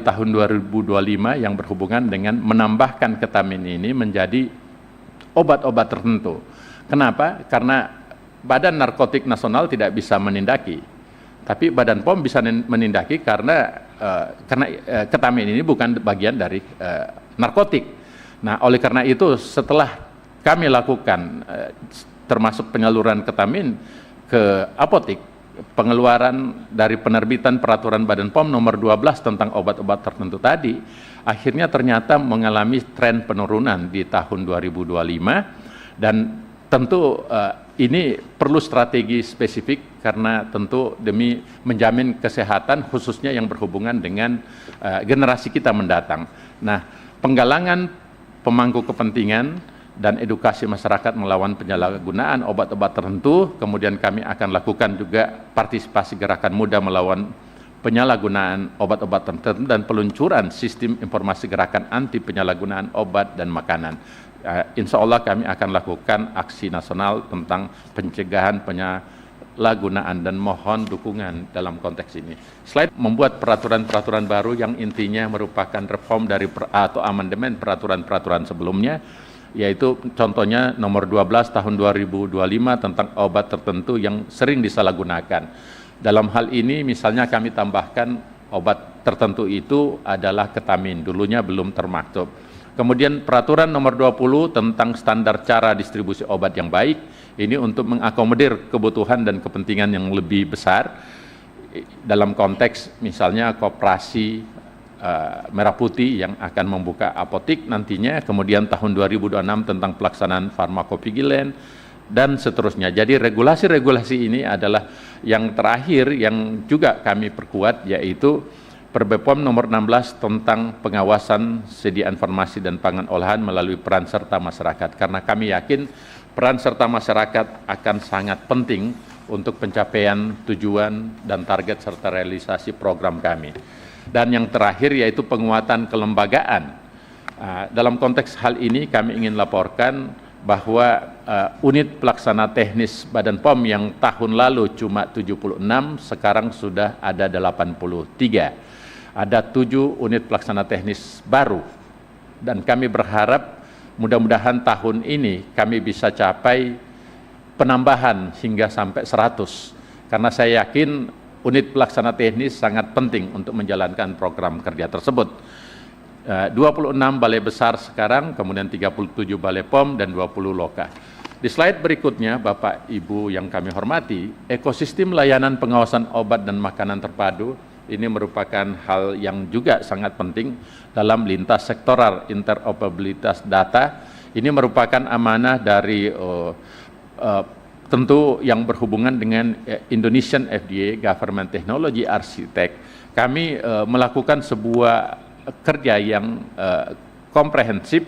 tahun 2025 yang berhubungan dengan menambahkan ketamin ini menjadi obat-obat tertentu. Kenapa? Karena Badan Narkotik Nasional tidak bisa menindaki, tapi Badan POM bisa menindaki karena ketamin ini bukan bagian dari narkotik. Nah, oleh karena itu setelah kami lakukan termasuk penyaluran ketamin ke apotik, pengeluaran dari penerbitan peraturan Badan POM nomor 12 tentang obat-obat tertentu tadi, akhirnya ternyata mengalami tren penurunan di tahun 2025, dan tentu ini perlu strategi spesifik karena tentu demi menjamin kesehatan khususnya yang berhubungan dengan generasi kita mendatang. Nah, penggalangan pemangku kepentingan dan edukasi masyarakat melawan penyalahgunaan obat-obat tertentu, kemudian kami akan lakukan juga partisipasi gerakan muda melawan penyalahgunaan obat-obat tertentu dan peluncuran sistem informasi gerakan anti penyalahgunaan obat dan makanan. Insya Allah kami akan lakukan aksi nasional tentang pencegahan penyalahgunaan dan mohon dukungan dalam konteks ini. Selain membuat peraturan-peraturan baru yang intinya merupakan reform dari atau amandemen peraturan-peraturan sebelumnya, yaitu contohnya nomor 12 tahun 2025 tentang obat tertentu yang sering disalahgunakan. Dalam hal ini misalnya kami tambahkan obat tertentu itu adalah ketamin, dulunya belum termaktub. Kemudian peraturan nomor 20 tentang standar cara distribusi obat yang baik, ini untuk mengakomodir kebutuhan dan kepentingan yang lebih besar dalam konteks misalnya koperasi Merah Putih yang akan membuka apotik nantinya, kemudian tahun 2026 tentang pelaksanaan farmakovigilen, dan seterusnya. Jadi regulasi-regulasi ini adalah yang terakhir yang juga kami perkuat, yaitu Perbepom nomor 16 tentang pengawasan sedia informasi dan pangan olahan melalui peran serta masyarakat. Karena kami yakin peran serta masyarakat akan sangat penting untuk pencapaian tujuan dan target serta realisasi program kami. Dan yang terakhir yaitu penguatan kelembagaan. Dalam konteks hal ini kami ingin laporkan bahwa unit pelaksana teknis Badan POM yang tahun lalu cuma 76, sekarang sudah ada 83. Ada 7 unit pelaksana teknis baru, dan kami berharap mudah-mudahan tahun ini kami bisa capai penambahan hingga sampai 100, karena saya yakin unit pelaksana teknis sangat penting untuk menjalankan program kerja tersebut. 26 balai besar sekarang, kemudian 37 balai POM dan 20 loka. Di slide berikutnya, Bapak Ibu yang kami hormati, ekosistem layanan pengawasan obat dan makanan terpadu ini merupakan hal yang juga sangat penting dalam lintas sektoral interoperabilitas data. Ini merupakan amanah dari tentu yang berhubungan dengan Indonesian FDA Government Technology Architect. Kami melakukan sebuah kerja yang komprehensif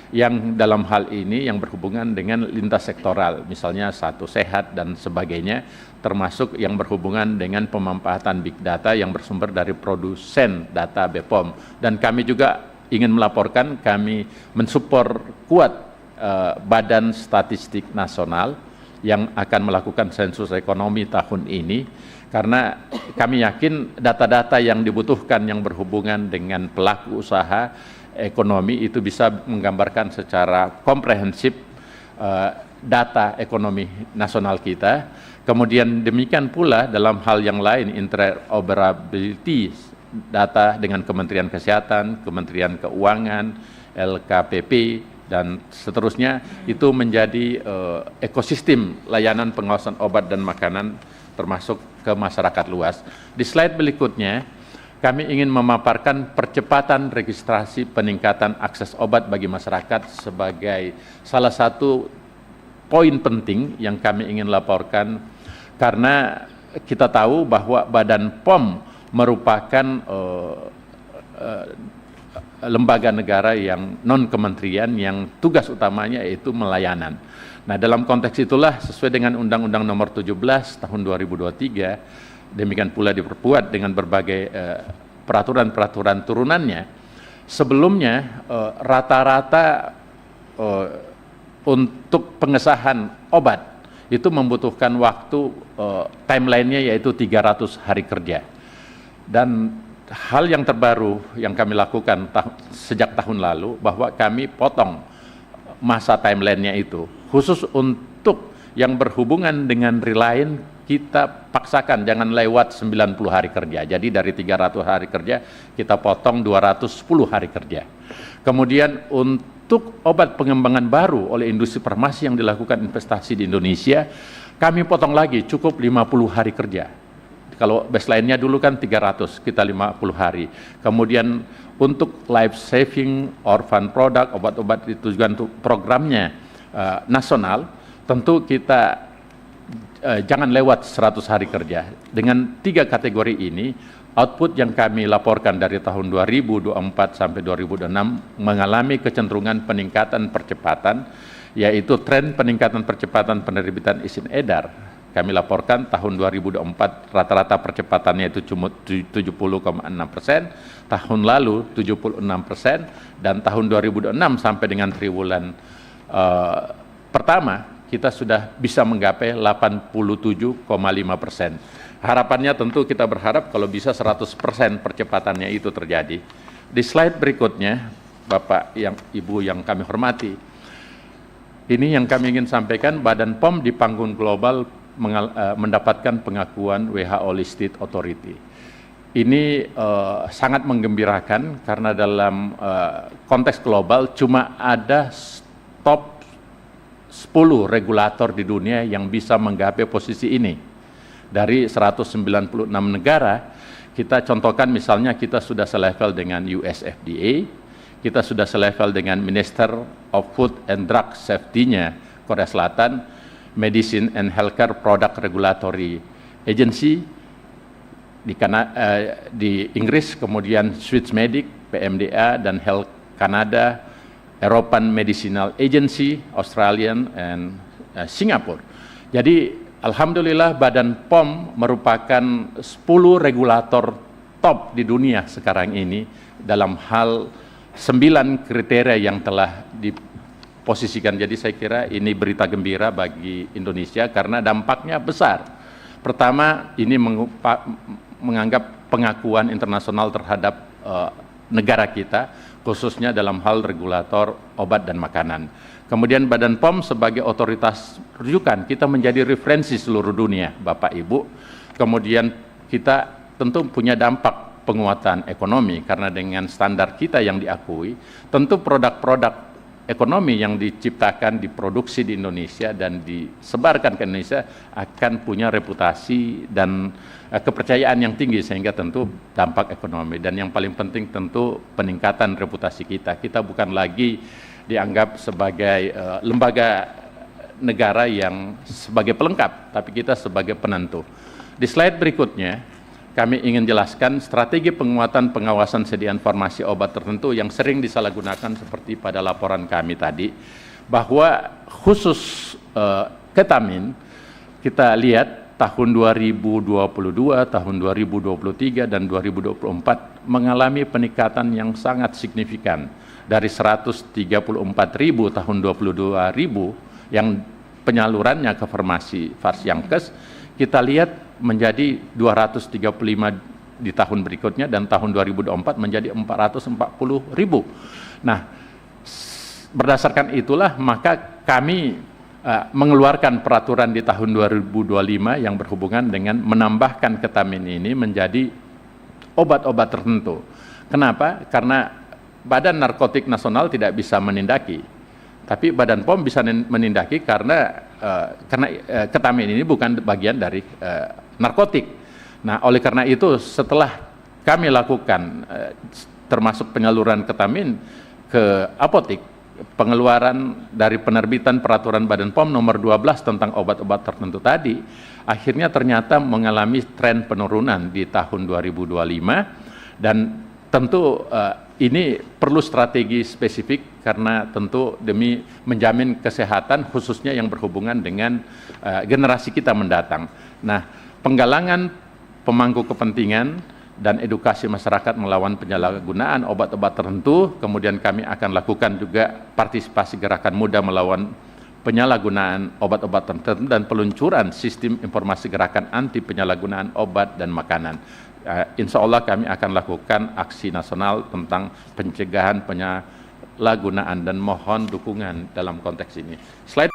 yang dalam hal ini yang berhubungan dengan lintas sektoral, misalnya Satu Sehat dan sebagainya, termasuk yang berhubungan dengan pemanfaatan big data yang bersumber dari produsen data BPOM. Dan kami juga ingin melaporkan kami mensupport kuat Badan Statistik Nasional yang akan melakukan sensus ekonomi tahun ini, karena kami yakin data-data yang dibutuhkan yang berhubungan dengan pelaku usaha ekonomi itu bisa menggambarkan secara komprehensif data ekonomi nasional kita. Kemudian demikian pula dalam hal yang lain, interoperability data dengan Kementerian Kesehatan, Kementerian Keuangan, LKPP, dan seterusnya, itu menjadi ekosistem layanan pengawasan obat dan makanan termasuk ke masyarakat luas. Di slide berikutnya, kami ingin memaparkan percepatan registrasi peningkatan akses obat bagi masyarakat sebagai salah satu poin penting yang kami ingin laporkan, karena kita tahu bahwa Badan POM merupakan lembaga negara yang non-kementerian yang tugas utamanya yaitu melayanan. Nah, dalam konteks itulah sesuai dengan Undang-Undang Nomor 17 Tahun 2023, demikian pula diperkuat dengan berbagai peraturan-peraturan turunannya. Sebelumnya rata-rata untuk pengesahan obat itu membutuhkan waktu timeline-nya yaitu 300 hari kerja. Dan hal yang terbaru yang kami lakukan sejak tahun lalu bahwa kami potong masa timeline-nya itu. Khusus untuk yang berhubungan dengan Reliant, kita paksakan jangan lewat 90 hari kerja. Jadi dari 300 hari kerja kita potong 210 hari kerja. Kemudian untuk obat pengembangan baru oleh industri farmasi yang dilakukan investasi di Indonesia, kami potong lagi cukup 50 hari kerja. Kalau baseline-nya dulu kan 300, kita 50 hari. Kemudian untuk life saving, orphan product, obat-obat ditujukan untuk programnya nasional, tentu kita jangan lewat 100 hari kerja. Dengan 3 kategori ini, output yang kami laporkan dari tahun 2024 sampai 2026 mengalami kecenderungan peningkatan percepatan, yaitu tren peningkatan percepatan penerbitan izin edar. Kami laporkan tahun 2024 rata-rata percepatannya itu cuma 70,6%, tahun lalu 76%, dan tahun 2026 sampai dengan triwulan pertama kita sudah bisa menggapai 87,5%. Harapannya tentu kita berharap kalau bisa 100% percepatannya itu terjadi. Di slide berikutnya, Bapak Ibu yang kami hormati, ini yang kami ingin sampaikan, Badan POM di panggung global mendapatkan pengakuan WHO Listed Authority. Ini sangat menggembirakan karena dalam konteks global cuma ada top 10 regulator di dunia yang bisa menggapai posisi ini. Dari 196 negara, kita contohkan misalnya kita sudah selevel dengan US FDA, kita sudah selevel dengan Minister of Food and Drug Safety-nya Korea Selatan, Medicine and Healthcare Product Regulatory Agency di Inggris, kemudian Swissmedic, PMDA, dan Health Canada, European Medicinal Agency, Australian, and Singapore. Jadi alhamdulillah Badan POM merupakan 10 regulator top di dunia sekarang ini dalam hal 9 kriteria yang telah diposisikan. Jadi saya kira ini berita gembira bagi Indonesia karena dampaknya besar. Pertama, ini menganggap pengakuan internasional terhadap negara kita, khususnya dalam hal regulator obat dan makanan. Kemudian Badan POM sebagai otoritas rujukan, kita menjadi referensi seluruh dunia, Bapak Ibu. Kemudian kita tentu punya dampak penguatan ekonomi, karena dengan standar kita yang diakui, tentu produk-produk ekonomi yang diciptakan, diproduksi di Indonesia dan disebarkan ke Indonesia akan punya reputasi dan kepercayaan yang tinggi, sehingga tentu dampak ekonomi. Dan yang paling penting tentu peningkatan reputasi kita. Kita bukan lagi dianggap sebagai lembaga negara yang sebagai pelengkap, tapi kita sebagai penentu. Di slide berikutnya, kami ingin jelaskan strategi penguatan pengawasan sediaan farmasi obat tertentu yang sering disalahgunakan seperti pada laporan kami tadi, bahwa khusus ketamin, kita lihat tahun 2022, tahun 2023, dan 2024 mengalami peningkatan yang sangat signifikan dari 134.000 tahun 22.000 yang penyalurannya ke farmasi Farsiankes, kita lihat menjadi 235 di tahun berikutnya, dan tahun 2024 menjadi 440.000. Nah, berdasarkan itulah maka kami mengeluarkan peraturan di tahun 2025 yang berhubungan dengan menambahkan ketamin ini menjadi obat-obat tertentu. Kenapa? Karena Badan Narkotik Nasional tidak bisa menindaki, tapi Badan POM bisa menindaki karena ketamin ini bukan bagian dari narkotik. Nah, oleh karena itu setelah kami lakukan termasuk penyaluran ketamin ke apotik, pengeluaran dari penerbitan peraturan Badan POM nomor 12 tentang obat-obat tertentu tadi, akhirnya ternyata mengalami tren penurunan di tahun 2025, dan tentu ini perlu strategi spesifik karena tentu demi menjamin kesehatan khususnya yang berhubungan dengan generasi kita mendatang. Nah, penggalangan pemangku kepentingan dan edukasi masyarakat melawan penyalahgunaan obat-obat tertentu, kemudian kami akan lakukan juga partisipasi gerakan muda melawan penyalahgunaan obat-obat tertentu dan peluncuran sistem informasi gerakan anti penyalahgunaan obat dan makanan. insya Allah kami akan lakukan aksi nasional tentang pencegahan penyalahgunaan dan mohon dukungan dalam konteks ini. Selain